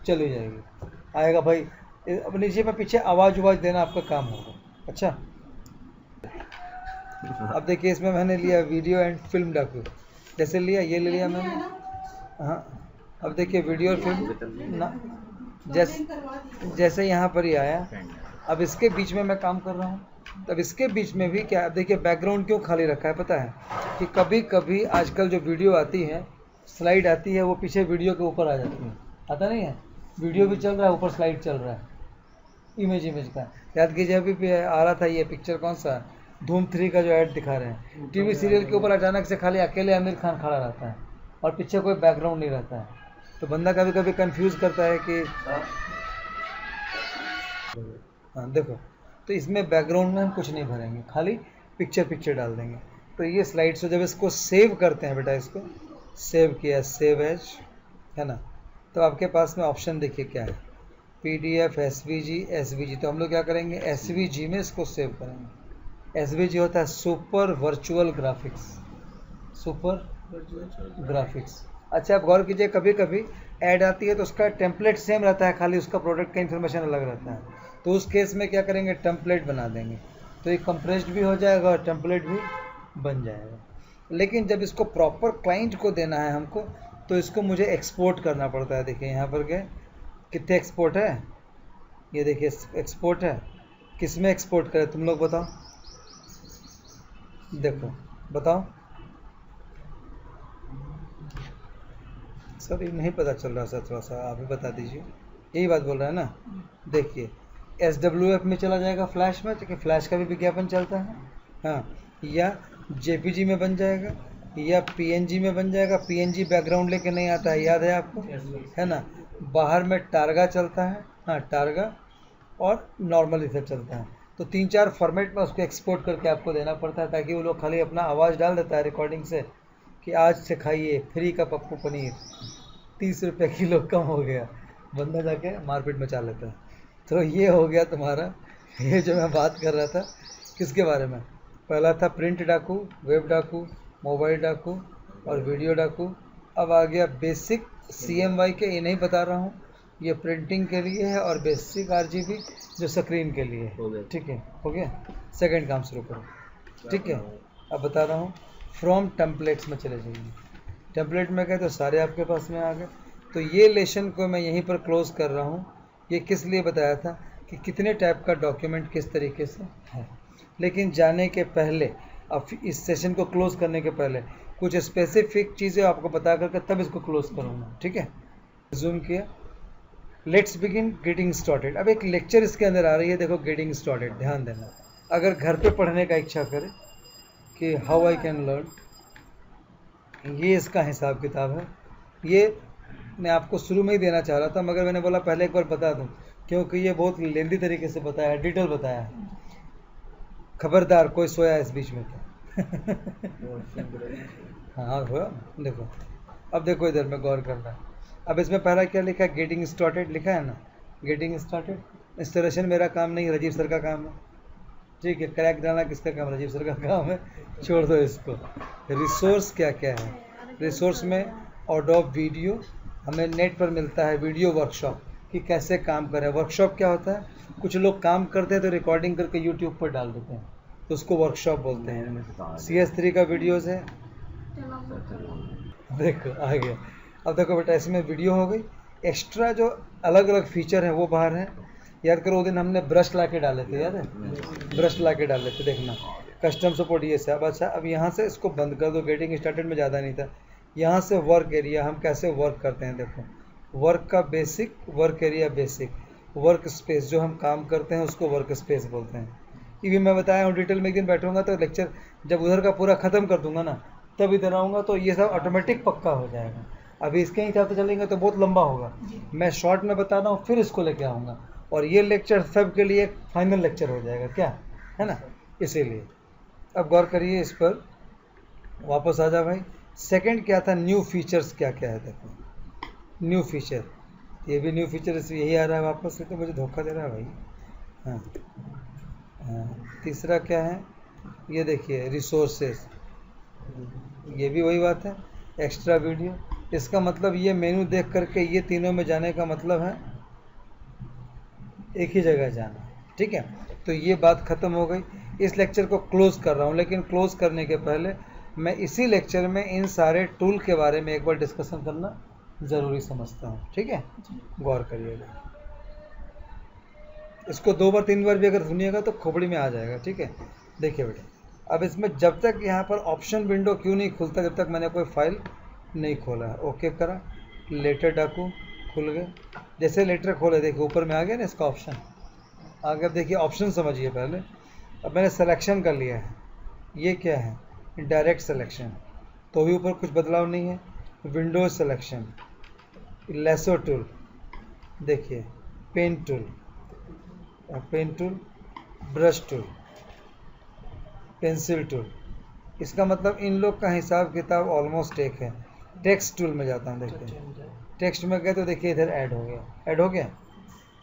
चली जाएगी, आएगा भाई। अब नीचे में पीछे आवाज़ देना आपका काम होगा। अच्छा, अब देखिए इसमें मैंने लिया वीडियो एंड फिल्म डॉक्यू, जैसे लिया ये ले लिया मैंने। हाँ, अब देखिए वीडियो और फिल्म ना, जैसे यहाँ पर ही आया। अब इसके बीच में मैं काम कर रहा हूँ, तब इसके बीच में भी क्या, देखिए बैकग्राउंड क्यों खाली रखा है पता है, कि कभी कभी आजकल जो वीडियो आती है, स्लाइड आती है, वो पीछे वीडियो के ऊपर आ जाती है, आता नहीं है, वीडियो भी चल रहा है ऊपर स्लाइड चल रहा है, इमेज का। याद कीजिए अभी आ रहा था ये पिक्चर, कौन सा, धूम 3 का जो ऐड दिखा रहे हैं, टीवी सीरियल के ऊपर अचानक से खाली अकेले आमिर खान खड़ा रहता है और पीछे कोई बैकग्राउंड नहीं रहता है। तो बंदा कभी कभी कंफ्यूज करता है कि हाँ देखो, तो इसमें बैकग्राउंड में हम कुछ नहीं भरेंगे, खाली पिक्चर डाल देंगे। तो ये स्लाइड से जब इसको सेव करते हैं बेटा, इसको सेव किया, सेव एज, है ना, तो आपके पास में ऑप्शन देखिए क्या है, PDF, SVG, SVG। तो हम लोग क्या करेंगे, SVG में इसको सेव करेंगे। SVG होता है super virtual graphics, super graphics. अच्छा, आप गौर कीजिए कभी कभी ऐड आती है तो उसका टेम्पलेट सेम रहता है, खाली उसका प्रोडक्ट का इन्फॉर्मेशन अलग रहता है। तो उस केस में क्या करेंगे, टेम्पलेट बना देंगे, तो ये कंप्रेस्ड भी हो जाएगा और टेम्पलेट भी बन जाएगा। लेकिन जब इसको प्रॉपर क्लाइंट को देना है हमको, तो इसको मुझे एक्सपोर्ट करना पड़ता है। देखिए यहाँ पर गए, कितने एक्सपोर्ट है, ये देखिए एक्सपोर्ट है, किस में एक्सपोर्ट करें तुम लोग बताओ, देखो बताओ सर, ये नहीं पता चल रहा सर, थोड़ा सा आप ही बता दीजिए, यही बात बोल रहा है ना। देखिए SWF में चला जाएगा, फ्लैश में, क्योंकि फ्लैश का भी विज्ञापन चलता है, हाँ, या JPG में बन जाएगा, या PNG में बन जाएगा। PNG बैकग्राउंड लेके नहीं आता है, याद है आपको, है ना। बाहर में टारगा चलता है, हाँ टारगा, और नॉर्मल इधर चलता है। तो 3-4 फॉर्मेट में उसको एक्सपोर्ट करके आपको देना पड़ता है, ताकि वो लोग खाली अपना आवाज़ डाल देता है रिकॉर्डिंग से कि आज से खाइए फ्री का पप्पू पनीर, 30 रुपये किलो कम हो गया, बंदा जाके मार्केट में चला लेता है। तो ये हो गया तुम्हारा, ये जो मैं बात कर रहा था किसके बारे में, पहला था प्रिंट डाकू, वेब डाकू, मोबाइल डाकू और वीडियो डाकू। अब आ गया बेसिक CMY के, ये नहीं बता रहा हूँ, ये प्रिंटिंग के लिए है, और बेसिक RGB जो स्क्रीन के लिए है। ठीक है, हो गया, सेकंड काम शुरू करो। ठीक है, अब बता रहा हूँ, फ्रॉम टेम्पलेट्स में चले जाइए। टेम्पलेट में गए तो सारे आपके पास में आ गए। तो ये लेसन को मैं यहीं पर क्लोज कर रहा हूँ। ये किस लिए बताया था कि कितने टाइप का डॉक्यूमेंट किस तरीके से है। लेकिन जाने के पहले, अब इस सेशन को क्लोज करने के पहले कुछ स्पेसिफिक चीज़ें आपको बता करके तब इसको क्लोज करूँगा। ठीक है, जूम किया, लेट्स बिगिन गेटिंग स्टार्टेड। अब एक लेक्चर इसके अंदर आ रही है, देखो गेटिंग स्टार्टेड, ध्यान देना। अगर घर पे पढ़ने का इच्छा करे कि हाउ आई कैन लर्न, ये इसका हिसाब किताब है। ये मैं आपको शुरू में ही देना चाह रहा था, मगर मैंने बोला पहले एक बार बता दूं, क्योंकि ये बहुत लेंदी तरीके से बताया है, डिटेल बताया है। खबरदार कोई सोया इस बीच में था। हाँ हुआ, देखो अब देखो इधर में गौर करना है। अब इसमें पहला क्या लिखा है, गेटिंग स्टार्टेड लिखा है ना, गेटिंग स्टार्टेड। इंस्टॉलेशन मेरा काम नहीं, राजीव सर का काम है। ठीक है, क्रैक डालना किसका काम, राजीव सर का काम है, छोड़ दो इसको। रिसोर्स क्या क्या है, रिसोर्स में एडोब वीडियो, हमें नेट पर मिलता है वीडियो वर्कशॉप कि कैसे काम करें। वर्कशॉप क्या होता है, कुछ लोग काम करते हैं तो रिकॉर्डिंग करके यूट्यूब पर डाल देते हैं, तो उसको वर्कशॉप बोलते हैं। CS3 का वीडियोज़ है, देखो आ गया। अब देखो बेटा, इसमें वीडियो हो गई, एक्स्ट्रा जो अलग अलग फीचर है वो बाहर है। याद करो वो दिन हमने ब्रश ला के डाले थे, याद है? ब्रश ला के डाले थे, देखना कस्टम सपोर्ट ये सब। अच्छा अब यहाँ से इसको बंद कर दो, गेटिंग स्टार्टेड में ज़्यादा नहीं था। यहाँ से वर्क एरिया हम कैसे वर्क करते हैं, देखो वर्क का basic, work area basic, work space जो हम काम करते हैं उसको वर्क स्पेस बोलते हैं। ये भी मैं बताया हूँ डिटेल में, एक दिन बैठूंगा तो लेक्चर जब उधर का पूरा ख़त्म कर दूंगा ना तब इधर आऊँगा तो ये सब ऑटोमेटिक पक्का हो जाएगा। अभी इसके हिसाब से चलेंगे तो बहुत लंबा होगा, मैं शॉर्ट में बता रहा हूँ फिर इसको लेके आऊँगा और ये लेक्चर सब के लिए एक फाइनल लेक्चर हो जाएगा, क्या है ना, इसीलिए। अब गौर करिए इस पर, वापस आ जा भाई। सेकंड क्या था, न्यू फीचर्स क्या क्या है, देखो न्यू फीचर, ये भी न्यू फीचर यही आ रहा है वापस से, तो मुझे धोखा दे रहा है भाई। हाँ तीसरा क्या है, ये देखिए रिसोर्सेज, ये भी वही बात है, एक्स्ट्रा वीडियो। इसका मतलब ये मेनू देख करके ये तीनों में जाने का मतलब है एक ही जगह जाना, ठीक है। तो ये बात ख़त्म हो गई। इस लेक्चर को क्लोज कर रहा हूँ, लेकिन क्लोज करने के पहले मैं इसी लेक्चर में इन सारे टूल के बारे में एक बार डिस्कशन करना ज़रूरी समझता हूँ, ठीक है। गौर करिएगा, इसको 2 बार 3 बार भी अगर सुनिएगा तो खोपड़ी में आ जाएगा, ठीक है। देखिए बेटा, अब इसमें जब तक यहाँ पर ऑप्शन विंडो क्यों नहीं खुलता, जब तक मैंने कोई फाइल नहीं खोला है। ओके करा, लेटर डाकू खुल गए, जैसे लेटर खोले देखिए ऊपर में आ गया ना इसका ऑप्शन आ गया। देखिए ऑप्शन समझिए पहले, अब मैंने सिलेक्शन कर लिया है, ये क्या है, डायरेक्ट सिलेक्शन, तो भी ऊपर कुछ बदलाव नहीं है। विंडोज सिलेक्शन, लेसो टूल, देखिए pen tool, pen tool, brush tool, pencil tool. इसका मतलब इन लोग का हिसाब किताब ऑलमोस्ट एक है। टेक्स्ट टूल में जाता हूँ, देखिए टेक्स्ट में गए तो देखिए इधर ऐड हो गया, ऐड हो गया।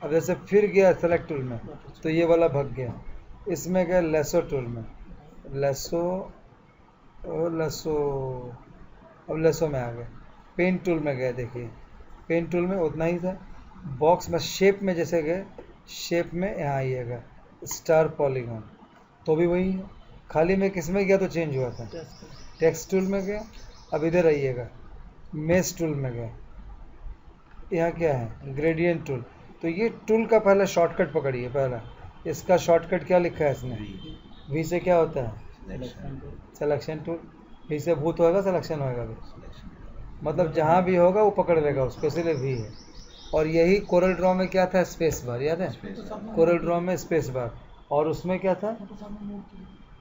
अब जैसे फिर गया सेलेक्ट टूल में तो ये वाला भग गया, इसमें गया लेसो टूल में, लेसो लेसो, अब लेसो में आ गए। पेन टूल में गए, देखिए पेन टूल में उतना ही था। बॉक्स में शेप में जैसे गए, शेप में यहाँ आइएगा स्टार पॉलीगॉन, तो भी वही है। खाली में किस में गया तो चेंज हुआ था, टेक्स्ट टूल में गया। अब इधर आइएगा मेश टूल में गए, यहाँ क्या है ग्रेडियंट टूल। तो ये टूल का पहला शॉर्टकट पकड़िए, पहला इसका शॉर्टकट क्या लिखा है इसमें, वी से क्या होता है सिलेक्शन टूल, वी से भूत होगा सिलेक्शन होगा, मतलब जहाँ भी होगा वो पकड़ लेगा उसको, इसलिए वी है। और यही कोरल ड्रॉ में क्या था, स्पेस बार, याद है कोरल ड्रॉ में स्पेस बार, और उसमें क्या था,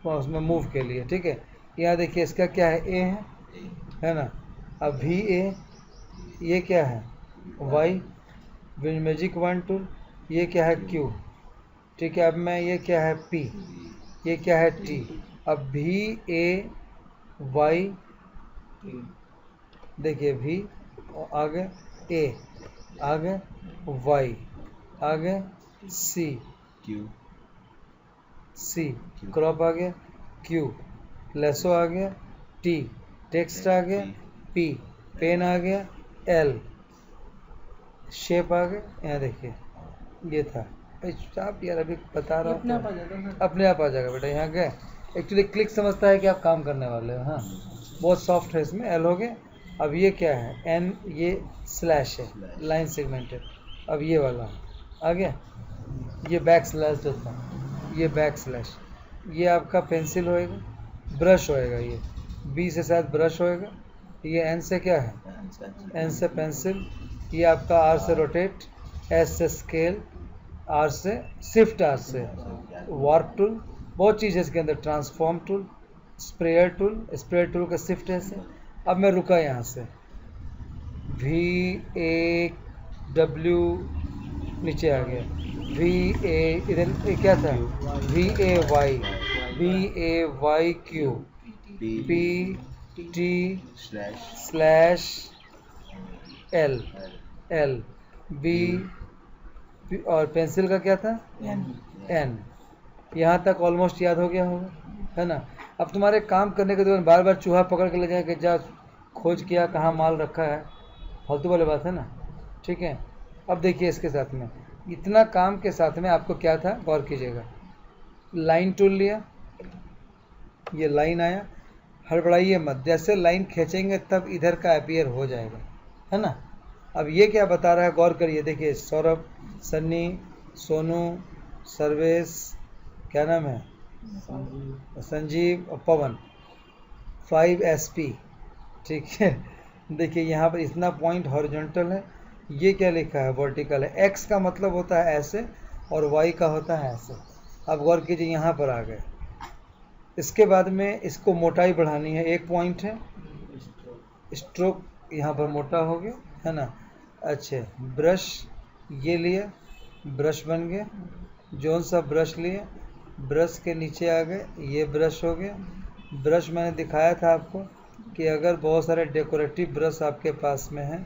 उसमें मूव के लिए, ठीक है। यहाँ देखिए इसका क्या है, ए है ना। अब वी ए, ये क्या है वाई, मैजिक वन टूल, ये क्या है क्यू, ठीक है। अब मैं ये क्या है पी, ये क्या है टी। अब वी ए वाई, देखिए वी आगे ए, आगे वाई, आगे सी, क्यू, सी क्रॉप आ गया, क्यू लेसो आ गया, टी टेक्स्ट आ गया, पी पेन आ गया, एल शेप आ गया। यहाँ देखिए ये था, आप यार अभी बता रहा हूँ अपने आप आ जाएगा बेटा। यहाँ गए, एक्चुअली क्लिक समझता है कि आप काम करने वाले हो, हाँ बहुत सॉफ्ट है इसमें। एल हो गया। अब ये क्या है एन, ये स्लैश है, लाइन सेगमेंटेड। अब ये वाला आ गया, ये बैक स्लैश जो था, ये बैक स्लैश, ये आपका पेंसिल होएगा, ब्रश होएगा, ये बी से शायद ब्रश होएगा, ये एन से क्या है, एन से पेंसिल, ये आपका आर से रोटेट, एस से स्केल, आर से शिफ्ट, आर से वार्प टूल, बहुत चीज़ है इसके अंदर, transform tool, sprayer tool, sprayer tool का शिफ्ट है से। अब मैं रुका यहाँ से, वी ए डब्ल्यू नीचे आ गया, वी ए इधर क्या था, V A Y, V A Y Q, P T slash L, L B, और पेंसिल का क्या था एन। यहाँ तक ऑलमोस्ट याद हो गया होगा, है ना। अब तुम्हारे काम करने के दौरान बार बार चूहा पकड़ के ले जाए कि जा खोज किया कहाँ माल रखा है, फालतू वाली बात है ना, ठीक है। अब देखिए इसके साथ में इतना काम के साथ में आपको क्या था, गौर कीजिएगा। लाइन टूल लिया, ये लाइन आया, हड़बड़ाइए मत, जैसे लाइन खींचेंगे तब इधर का अपीयर हो जाएगा, है ना। अब ये क्या बता रहा है, गौर करिए, देखिए सौरभ, सन्नी, सोनू, सर्वेश, क्या नाम है, संजीव और पवन, 5 SP। ठीक है, देखिए यहाँ पर इतना पॉइंट हॉरिजॉन्टल है, ये क्या लिखा है, वर्टिकल है। एक्स का मतलब होता है ऐसे और वाई का होता है ऐसे। अब गौर कीजिए यहाँ पर आ गए। इसके बाद में इसको मोटाई बढ़ानी है, एक पॉइंट है, स्ट्रोक यहाँ पर मोटा हो गया, है ना। अच्छा, ब्रश ये लिए, ब्रश बन गया, जोन सा ब्रश लिए, ब्रश के नीचे आ गए, ये ब्रश हो गया। ब्रश मैंने दिखाया था आपको कि अगर बहुत सारे डेकोरेटिव ब्रश आपके पास में है,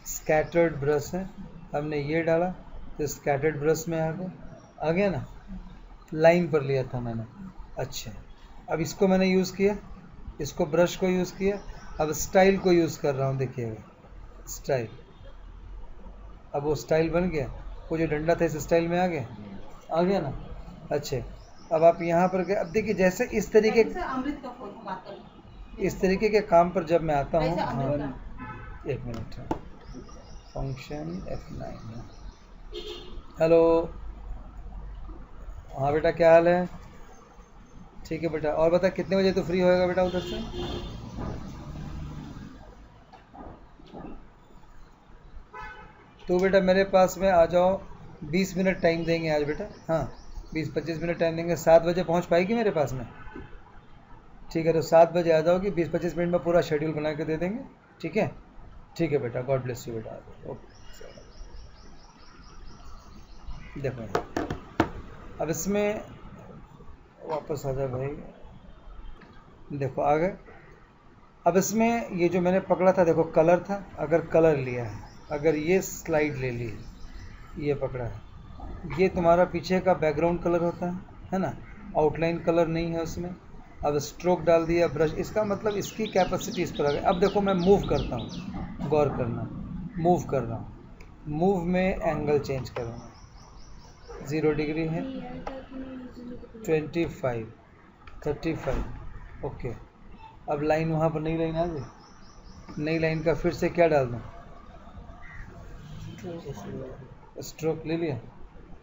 स्कैटर्ड ब्रश है, हमने ये डाला तो स्कैटर्ड ब्रश में आ गया ना, लाइन पर लिया था मैंने। अच्छा, अब इसको मैंने यूज़ किया, इसको ब्रश को यूज़ किया, अब स्टाइल को यूज़ कर रहा हूँ, देखिएगा स्टाइल। अब वो स्टाइल बन गया, वो जो डंडा था इस स्टाइल में आ गया ना। अच्छा, अब आप यहाँ पर गए, अब देखिए जैसे इस तरीके के काम पर जब मैं आता हूँ, हाँ एक मिनट, फंक्शन F9। हेलो, हाँ बेटा क्या हाल है, ठीक है बेटा, और बता कितने बजे तो फ्री होएगा बेटा उधर से? तो बेटा मेरे पास में आ जाओ, 20 मिनट टाइम देंगे आज बेटा, हाँ 20-25 मिनट टाइम देंगे, 7 बजे पहुंच पाएगी मेरे पास में? ठीक है, तो 7 बजे आ जाओगी, 20-25 मिनट में पूरा शेड्यूल बना के दे देंगे। ठीक है, ठीक है बेटा, गॉड ब्लेस यू बेटा। ओके, देखो अब इसमें वापस आ जाओ भाई, देखो आ गए। अब इसमें ये जो मैंने पकड़ा था, देखो कलर था, अगर कलर लिया है, अगर ये स्लाइड ले ली, ये पकड़ा है, ये तुम्हारा पीछे का बैकग्राउंड कलर होता है ना, आउटलाइन कलर नहीं है उसमें। अब स्ट्रोक डाल दिया ब्रश, इसका मतलब इसकी कैपेसिटी इस पर आ गई। अब देखो मैं मूव करता हूँ, गौर करना, मूव कर रहा हूँ, मूव में एंगल चेंज करूँगा, 0 डिग्री है, 25, 35, ओके। अब लाइन वहाँ पर नई लाइन आ गई, नई लाइन का फिर से क्या डाल दूँ, स्ट्रोक ले लिया।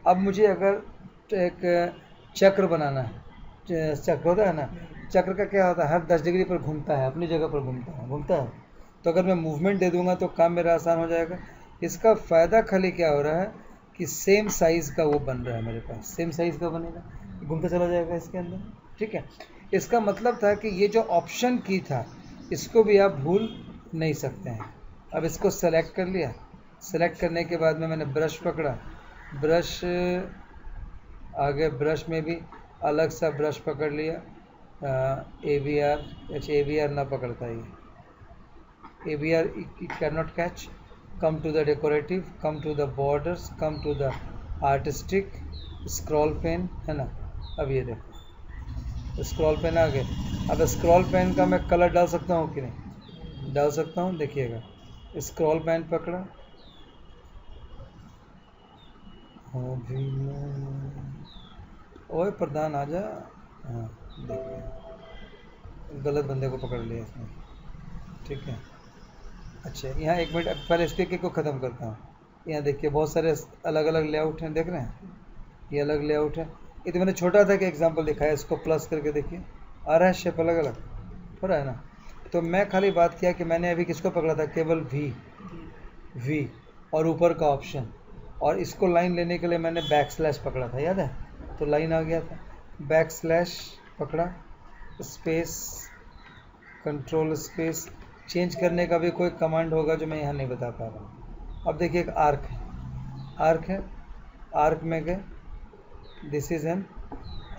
अब मुझे अगर एक चक्र बनाना है, चक्र होता है ना, चक्र का क्या होता है, हर 10 डिग्री पर घूमता है, अपनी जगह पर घूमता है। तो अगर मैं मूवमेंट दे दूंगा तो काम मेरा आसान हो जाएगा। इसका फ़ायदा खाली क्या हो रहा है कि सेम साइज़ का वो बन रहा है मेरे पास, सेम साइज़ का बनेगा, घूमता चला जाएगा इसके अंदर। ठीक है, इसका मतलब था कि ये जो ऑप्शन की था इसको भी आप भूल नहीं सकते हैं। अब इसको सेलेक्ट कर लिया, सेलेक्ट करने के बाद में मैंने ब्रश पकड़ा, ब्रश आगे, ब्रश में भी अलग सा ब्रश पकड़ लिया, ABR ना पकड़ता, ये ABR can not catch, come to the decorative, come to the borders, come to the artistic, scroll pen है ना। अब ये देखो स्क्रॉल पेन आ गए। अब स्क्रॉल पेन का मैं कलर डाल सकता हूँ कि नहीं, डाल सकता हूँ, देखिएगा स्क्रॉल पेन पकड़ा, ओए प्रधान आ जा, हाँ देखिए गलत बंदे को पकड़ लिया इसने। ठीक है, अच्छा यहाँ एक मिनट पहले इस तरीके को ख़त्म करता हूँ। यहाँ देखिए बहुत सारे अलग अलग लेआउट हैं, देख रहे हैं, ये अलग लेआउट है। ये तो मैंने छोटा था कि एग्जांपल दिखाया, इसको प्लस करके देखिए आ रहा है, शेप अलग अलग हो रहा है ना। तो मैं खाली बात किया कि मैंने अभी किसको पकड़ा था, केवल वी और ऊपर का ऑप्शन, और इसको लाइन लेने के लिए मैंने बैकस्लैश पकड़ा था, याद है, तो लाइन आ गया था। बैकस्लैश पकड़ा, स्पेस, कंट्रोल स्पेस, चेंज करने का भी कोई कमांड होगा जो मैं यहाँ नहीं बता पा रहा हूँ। अब देखिए एक आर्क है, आर्क में गए, this is an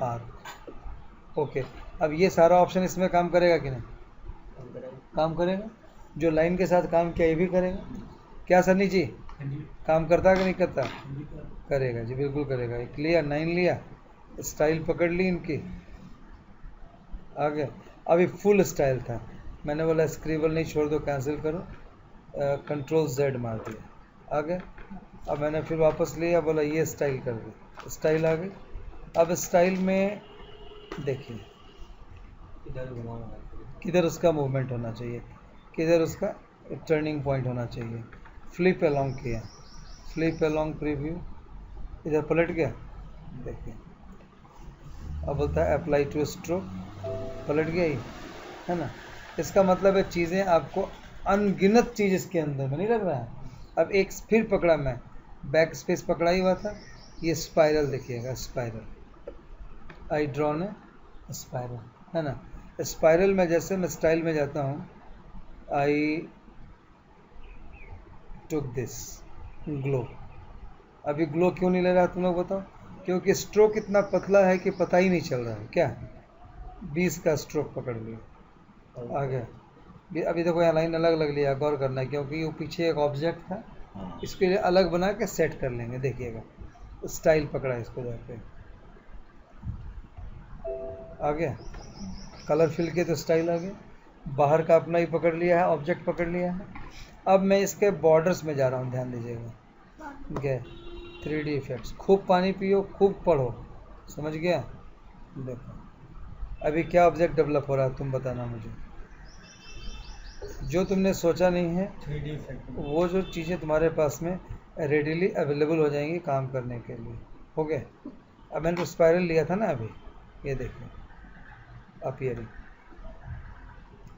arc, okay. अब ये सारा ऑप्शन इसमें काम करेगा कि नहीं, काम करेगा। जो लाइन के साथ काम किया ये भी करेगा, क्या सन्नी जी, काम करता है कि नहीं करता, करेगा जी, बिल्कुल करेगा। एक लिया, 9 लिया, स्टाइल पकड़ ली इनकी, आगे। अभी फुल स्टाइल था, मैंने बोला स्क्रिबल नहीं, छोड़ दो, कैंसिल करो, कंट्रोल Z मार दिया, आगे। अब मैंने फिर वापस लिया, बोला ये स्टाइल कर दे, स्टाइल आ गई। अब स्टाइल में देखिए किधर उसका मूवमेंट होना चाहिए, किधर उसका टर्निंग पॉइंट होना चाहिए। फ्लिप अलोंग किया, फ्लिप अलोंग प्रीव्यू, इधर पलट गया, देखिए अब बोलता है अप्लाई टू स्ट्रोक, पलट गया ही, है ना। इसका मतलब है चीज़ें आपको अनगिनत चीज़ इसके अंदर में नहीं लग रहा है। अब एक फिर पकड़ा मैं, बैक स्पेस पकड़ा ही हुआ था, ये स्पाइरल देखिएगा, स्पाइरल, आई ड्रॉन है स्पाइरल, है ना। स्पाइरल में जैसे मैं स्टाइल में जाता हूँ, आई टुक दिस ग्लो, अभी ग्लो क्यों नहीं ले रहा तुम लोग बताओ? क्योंकि स्ट्रोक इतना पतला है कि पता ही नहीं चल रहा है। क्या 20 का स्ट्रोक पकड़ लिया, आ गया। अभी देखो यहाँ लाइन अलग लग लिया, गौर करना है, क्योंकि वो पीछे एक ऑब्जेक्ट था, इसके लिए अलग बना के सेट कर लेंगे। देखिएगा स्टाइल पकड़ा इसको जाके, आ गया, कलर फिल के तो स्टाइल आ गया, बाहर का अपना ही पकड़ लिया है, ऑब्जेक्ट पकड़ लिया है। अब मैं इसके बॉर्डर्स में जा रहा हूँ, ध्यान दीजिएगा। गए 3D इफेक्ट्स, खूब पानी पियो, खूब पढ़ो, समझ गया। देखो अभी क्या ऑब्जेक्ट डेवलप हो रहा है, तुम बताना मुझे, जो तुमने सोचा नहीं है 3D इफेक्ट, वो जो चीज़ें तुम्हारे पास में रेडीली अवेलेबल हो जाएंगी काम करने के लिए। हो गया। अब मैंने तो स्पाइरल लिया था ना अभी, ये देखिए अपीयरिंग।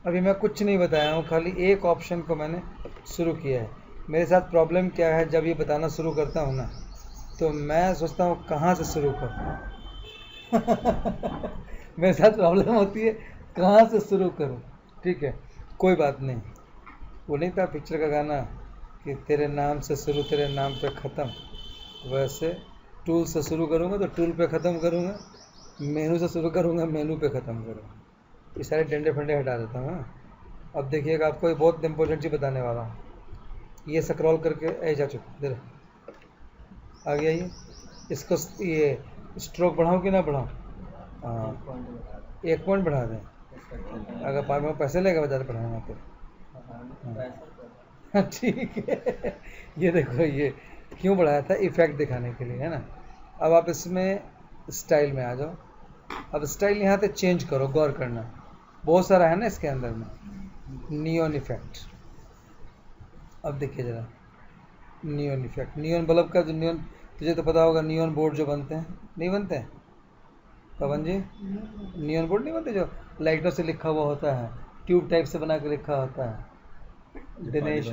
अभी मैं कुछ नहीं बताया हूँ, खाली एक ऑप्शन को मैंने शुरू किया है। मेरे साथ प्रॉब्लम क्या है, जब ये बताना शुरू करता हूँ ना, तो मैं सोचता हूँ कहाँ से शुरू करूँ। मेरे साथ प्रॉब्लम होती है कहाँ से शुरू करूँ। ठीक है, कोई बात नहीं। वो नहीं था पिक्चर का गाना कि तेरे नाम से शुरू तेरे नाम पे ख़त्म, वैसे टूल से शुरू करूँगा तो टूल पे ख़त्म करूँगा, मेनू से शुरू करूँगा मेनू पे ख़त्म करूँगा। ये सारे डंडे फंडे हटा देता हूँ। अब देखिएगा, आपको ये बहुत इंपॉर्टेंट चीज़ बताने वाला हूँ। ये स्क्रॉल करके ऐ जा चुका, इधर आ गया ये। इसको ये स्ट्रोक बढ़ाऊँ कि ना बढ़ाऊँ? हाँ, 1 पॉइंट बढ़ा दें। अगर 5 पैसे लेगा ज़्यादा बढ़ाऊँगा तो हाँ ठीक है। ये देखो, ये क्यों बढ़ाया था, इफेक्ट दिखाने के लिए, है ना। अब आप इसमें स्टाइल में आ जाओ। अब स्टाइल यहाँ पे चेंज करो, गौर करना, बहुत सारा है ना इसके अंदर में। नियॉन इफेक्ट, अब देखिए ज़रा, नियॉन इफेक्ट, नियॉन बल्ब का जो नियॉन, तुझे तो पता होगा नियॉन बोर्ड जो बनते हैं, नहीं बनते हैं पवन जी? नियॉन बोर्ड नहीं बनते, जो लाइटों से लिखा हुआ होता है, ट्यूब टाइप से बना के लिखा होता है, दिनेश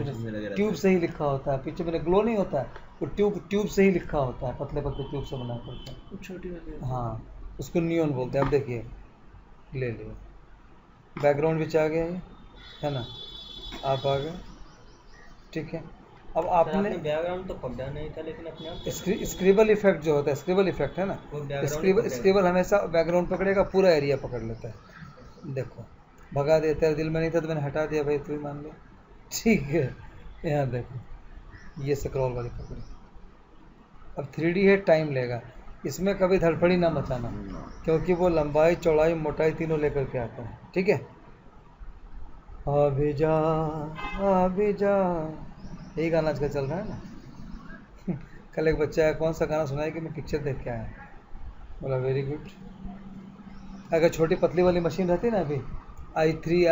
ट्यूब से ही लिखा होता है, पीछे मैंने ग्लो नहीं होता है, वो ट्यूब से ही लिखा होता है, पतले पतले ट्यूब से बना करके, छोटी वाली, हाँ उसको नियॉन बोलते हैं। अब देखिए, ले लिया, बैकग्राउंड भी आ गया ये, है ना, आप आ गए, ठीक है। अब आपने बैकग्राउंड तो पकड़ा नहीं था, लेकिन अपने आप स्क्रिबल इफेक्ट जो होता है, स्क्रिबल इफेक्ट है ना, स्क्रिबल हमेशा बैकग्राउंड पकड़ेगा, पूरा एरिया पकड़ लेता है। देखो भगा देता है, दिल में नहीं था तो मैंने हटा दिया भाई, तू ही मान ले, ठीक है। यहाँ देखो ये स्क्रॉल वाली पकड़ी। अब 3D है, टाइम लेगा, इसमें कभी धड़पड़ी ना मचाना, क्योंकि वो लंबाई चौड़ाई मोटाई तीनों लेकर के आता है, ठीक है। अभी जा यही गाना आजकल चल रहा है ना। कल एक बच्चा है, कौन सा गाना सुनाया कि मैं पिक्चर देख के आया, बोला वेरी गुड। अगर छोटी पतली वाली मशीन रहती ना अभी, i3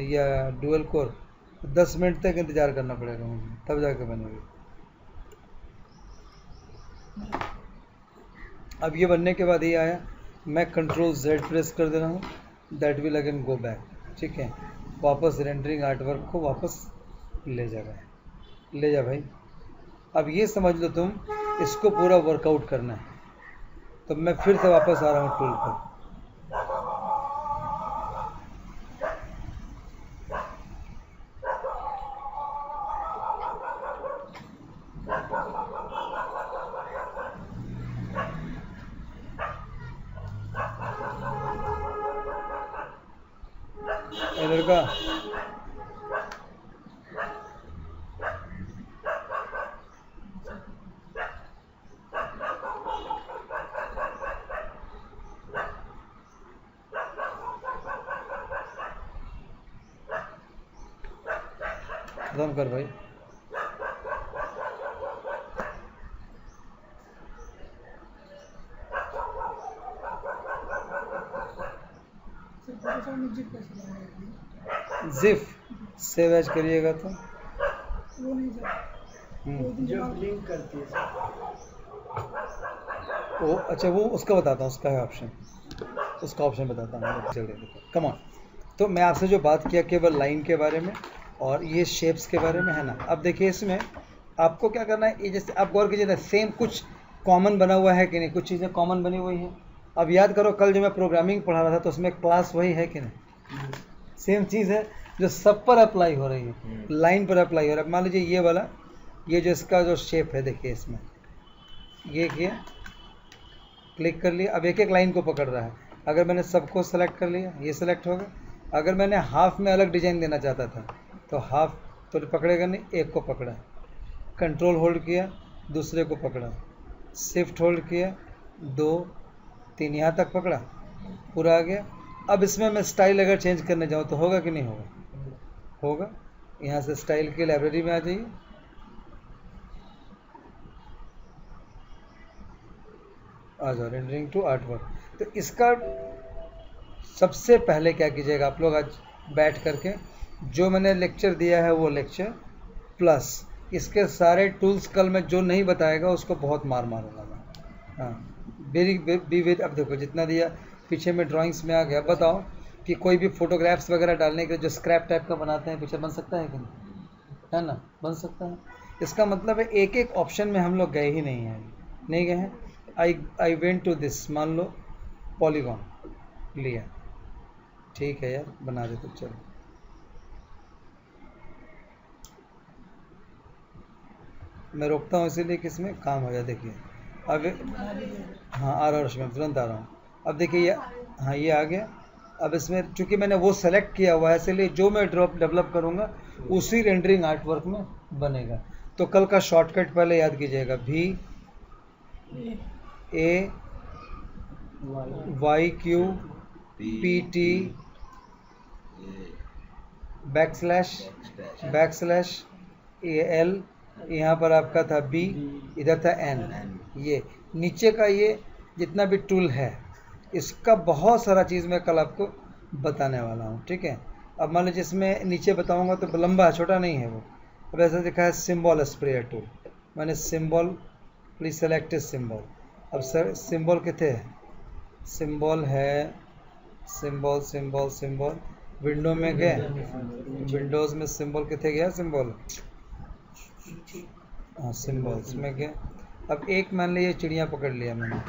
या डुअल कोर, 10 मिनट तक इंतज़ार करना पड़ेगा मुझे, तब जाके बनेगी। अब ये बनने के बाद ये आया, मैं Ctrl+Z प्रेस कर दे रहा हूँ, that will again go back, ठीक है। वापस रेंडरिंग आर्टवर्क को वापस ले जा भाई। अब ये समझ लो तुम, इसको पूरा वर्कआउट करना है, तो मैं फिर से वापस आ रहा हूँ टूल पर। लड़का खत्म कर भाई। जिफ सेव एज करिएगा तो वो नहीं सर, जो ब्लिंक करती है सर। वो अच्छा वो उसका बताता हूँ, उसका है ऑप्शन, उसका ऑप्शन बताता हूँ। चलिए देखो, कम ऑन। तो मैं आपसे जो बात किया केवल लाइन के बारे में और ये शेप्स के बारे में, है ना। अब देखिए इसमें आपको क्या करना है, ये जैसे आप गौर कीजिए ना, सेम कुछ कॉमन बना हुआ है कि नहीं, कुछ चीज़ें कॉमन बनी हुई हैं। अब याद करो कल जो मैं प्रोग्रामिंग पढ़ा रहा था तो उसमें क्लास वही है कि नहीं, सेम चीज़ है जो सब पर अप्लाई हो रही है, लाइन पर अप्लाई हो रहा है। मान लीजिए ये वाला, ये जो इसका जो शेप है देखिए, इसमें ये किया, क्लिक कर लिया, अब एक एक लाइन को पकड़ रहा है। अगर मैंने सबको सेलेक्ट कर लिया, ये सेलेक्ट होगा। अगर मैंने हाफ में अलग डिजाइन देना चाहता था तो हाफ तो पकड़ेगा नहीं, एक को पकड़ा, कंट्रोल होल्ड किया, दूसरे को पकड़ा, शिफ्ट होल्ड किया, 2 3 यहाँ तक पकड़ा, पूरा आ गया। अब इसमें मैं स्टाइल अगर चेंज करने जाऊँ तो होगा कि नहीं होगा, होगा। यहाँ से स्टाइल की लाइब्रेरी में आ जाइए, आ जाओ रेंडरिंग टू आर्ट वर्क। तो इसका सबसे पहले क्या कीजिएगा आप लोग, आज बैठ करके जो मैंने लेक्चर दिया है वो लेक्चर प्लस इसके सारे टूल्स, कल मैं जो नहीं बताएगा उसको बहुत मार मारूंगा मैं। हाँ बी विद। अब देखो जितना दिया पीछे में ड्राइंग्स में आ गया। बताओ कि कोई भी फोटोग्राफ्स वगैरह डालने के जो स्क्रैप टाइप का बनाते हैं पिक्चर, बन सकता है कि नहीं, है ना, बन सकता है। इसका मतलब है एक एक ऑप्शन में हम लोग गए ही नहीं हैं, नहीं गए हैं। आई वेंट टू दिस, मान लो पॉलीगॉन लिया, ठीक है यार बना देते, चलो मैं रोकता हूँ इसीलिए कि इसमें काम हो जाए। देखिए अब हाँ आ रहा हूँ, मैं तुरंत आ रहा हूँ। अब देखिए ये, हाँ ये आ गया। अब इसमें चूंकि मैंने वो सेलेक्ट किया हुआ है इसलिए जो मैं डेवलप करूँगा उसी रेंडरिंग आर्ट वर्क में बनेगा। तो कल का शॉर्टकट पहले याद कीजिएगा, VAYQPT \\AL, यहाँ पर आपका था B, इधर था N। ये नीचे का ये जितना भी टूल है इसका बहुत सारा चीज़ मैं कल आपको बताने वाला हूँ, ठीक है। अब मान लीजिए इसमें नीचे बताऊँगा तो लंबा है, छोटा नहीं है वो। अब ऐसा दिखा है सिंबल स्प्रेयर टूल, मैंने सिंबल, प्लीज सेलेक्ट सिंबल। अब सर सिंबल कितने है, सिंबल है, सिंबल सिंबल सिंबल, विंडो में गए, विंडोज में सिंबल कितने गया, सिंबल, हाँ सिंबल्स में गए। अब एक मान लीजिए चिड़िया पकड़ लिया मैंने,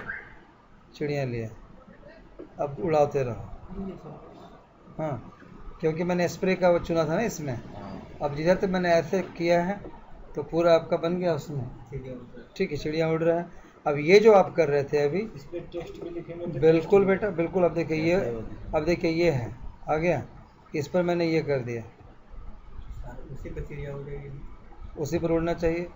चिड़िया लिया, अब उड़ाते रहो, हाँ क्योंकि मैंने स्प्रे का वो चुना था ना इसमें। अब जिधर तक मैंने ऐसे किया है तो पूरा आपका बन गया उसमें, ठीक है, चिड़िया उड़ रहा है। अब ये जो आप कर रहे थे अभी, इस पे टेक्स्ट भी लिखेंगे तो बिल्कुल बेटा बिल्कुल। अब देखिए ये, अब देखिए ये है आ गया, इस पर मैंने ये कर दिया, उसी पर चिड़िया हो जाएगी, उसी पर उड़ना चाहिए,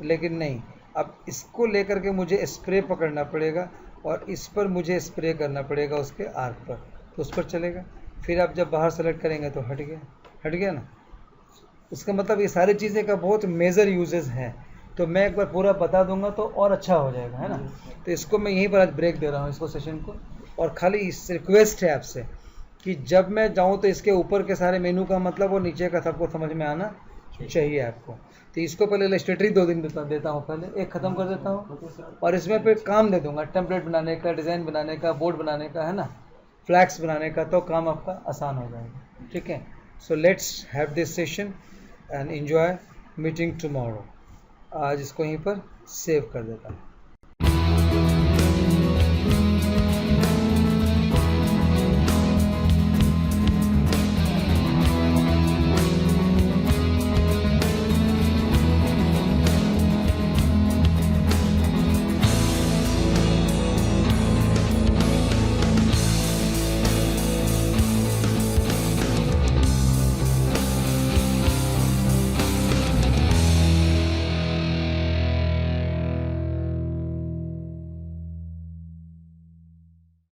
लेकिन नहीं। अब इसको लेकर के मुझे स्प्रे पकड़ना पड़ेगा और इस पर मुझे स्प्रे करना पड़ेगा उसके आर्क पर, तो उस पर चलेगा। फिर आप जब बाहर सेलेक्ट करेंगे तो हट गया, हट गया ना। इसका मतलब ये सारी चीज़ें का बहुत मेजर यूजेस हैं, तो मैं एक बार पूरा बता दूंगा तो और अच्छा हो जाएगा, है ना। तो इसको मैं यहीं पर आज ब्रेक दे रहा हूँ इसको, सेशन को। और खाली इस रिक्वेस्ट है आपसे कि जब मैं जाऊँ तो इसके ऊपर के सारे मेनू का मतलब वो नीचे का सबको समझ में आना चाहिए आपको। तो इसको पहले इलस्ट्रेटरी 2 दिन देता हूँ, पहले एक ख़त्म कर देता हूँ और इसमें फिर काम दे दूंगा, टेम्पलेट बनाने का, डिज़ाइन बनाने का, बोर्ड बनाने का, है ना, फ्लैग्स बनाने का, तो काम आपका आसान हो जाएगा, ठीक है। So let's have this session and enjoy meeting tomorrow. आज इसको यहीं पर सेव कर देता हूँ।